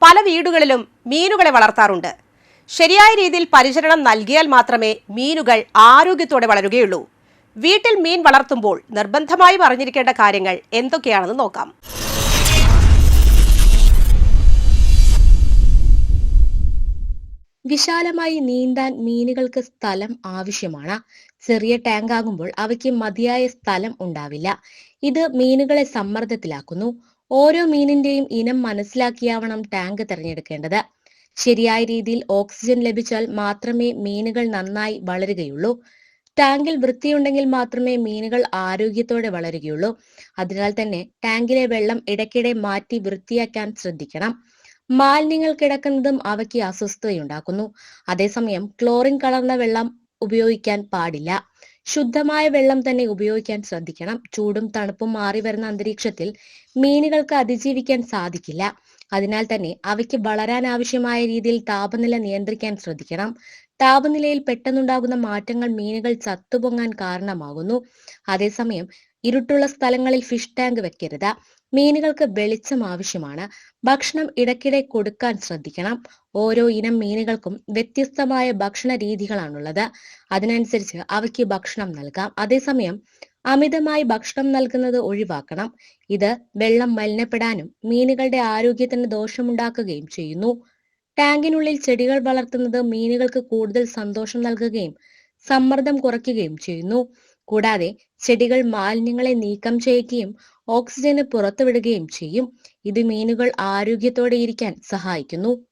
പല വീടുകളിലും മീനുകളെ വളർത്താറുണ്ട്. ശരിയായ രീതിയിൽ പരിചരണം നൽകിയാൽ മാത്രമേ മീനുകൾ ആരോഗ്യത്തോടെ വളരുകയുള്ളൂ. വീട്ടിൽ മീൻ വളർത്തുമ്പോൾ നിർബന്ധമായും അറിഞ്ഞിരിക്കേണ്ട കാര്യങ്ങൾ എന്തൊക്കെയാണെന്ന് നോക്കാം. വിശാലമായി നീന്താൻ മീനുകൾക്ക് സ്ഥലം ആവശ്യമാണ്. ചെറിയ ടാങ്ക് ആകുമ്പോൾ അവയ്ക്ക് മതിയായ സ്ഥലം ഉണ്ടാവില്ല. ഇത് മീനുകളെ സമ്മർദ്ദത്തിലാക്കുന്നു. ഓരോ മീനിന്റെയും ഇനം മനസ്സിലാക്കിയാവണം ടാങ്ക് തിരഞ്ഞെടുക്കേണ്ടത്. ശരിയായ രീതിയിൽ ഓക്സിജൻ ലഭിച്ചാൽ മാത്രമേ മീനുകൾ നന്നായി വളരുകയുള്ളൂ. ടാങ്കിൽ വൃത്തിയുണ്ടെങ്കിൽ മാത്രമേ മീനുകൾ ആരോഗ്യത്തോടെ വളരുകയുള്ളൂ. അതിനാൽ തന്നെ ടാങ്കിലെ വെള്ളം ഇടയ്ക്കിടെ മാറ്റി വൃത്തിയാക്കാൻ ശ്രദ്ധിക്കണം. മാലിന്യങ്ങൾ കിടക്കുന്നതും അവയ്ക്ക് അസ്വസ്ഥതയുണ്ടാക്കുന്നു. അതേസമയം ക്ലോറിൻ കലർന്ന വെള്ളം ഉപയോഗിക്കാൻ പാടില്ല. ശുദ്ധമായ വെള്ളം തന്നെ ഉപയോഗിക്കാൻ ശ്രദ്ധിക്കണം. ചൂടും തണുപ്പും മാറി വരുന്ന അന്തരീക്ഷത്തിൽ മീനുകൾക്ക് അതിജീവിക്കാൻ സാധിക്കില്ല. അതിനാൽ തന്നെ അവയ്ക്ക് വളരാൻ ആവശ്യമായ രീതിയിൽ താപനില നിയന്ത്രിക്കാൻ ശ്രദ്ധിക്കണം. താപനിലയിൽ പെട്ടെന്നുണ്ടാകുന്ന മാറ്റങ്ങൾ മീനുകൾ ചത്തുപൊങ്ങാൻ കാരണമാകുന്നു. അതേസമയം ഇരുട്ടുള്ള സ്ഥലങ്ങളിൽ ഫിഷ് ടാങ്ക് വെക്കരുത്. മീനുകൾക്ക് വെളിച്ചം ആവശ്യമാണ്. ഭക്ഷണം ഇടയ്ക്കിടെ കൊടുക്കാൻ ശ്രദ്ധിക്കണം. ഓരോ ഇനം മീനുകൾക്കും വ്യത്യസ്തമായ ഭക്ഷണ രീതികളാണുള്ളത്. അതിനനുസരിച്ച് അവയ്ക്ക് ഭക്ഷണം നൽകാം. അതേസമയം അമിതമായി ഭക്ഷണം നൽകുന്നത് ഒഴിവാക്കണം. ഇത് വെള്ളം മലിനപ്പെടാനും മീനുകളുടെ ആരോഗ്യത്തിന് ദോഷമുണ്ടാക്കുകയും ചെയ്യുന്നു. ടാങ്കിനുള്ളിൽ ചെടികൾ വളർത്തുന്നത് മീനുകൾക്ക് കൂടുതൽ സന്തോഷം നൽകുകയും സമ്മർദ്ദം കുറയ്ക്കുകയും ചെയ്യുന്നു. കൂടാതെ ചെടികൾ മാലിന്യങ്ങളെ നീക്കം ചെയ്യുകയും ഓക്സിജന് പുറത്തുവിടുകയും ചെയ്യും. ഇത് മീനുകൾ ആരോഗ്യത്തോടെ ഇരിക്കാൻ സഹായിക്കുന്നു.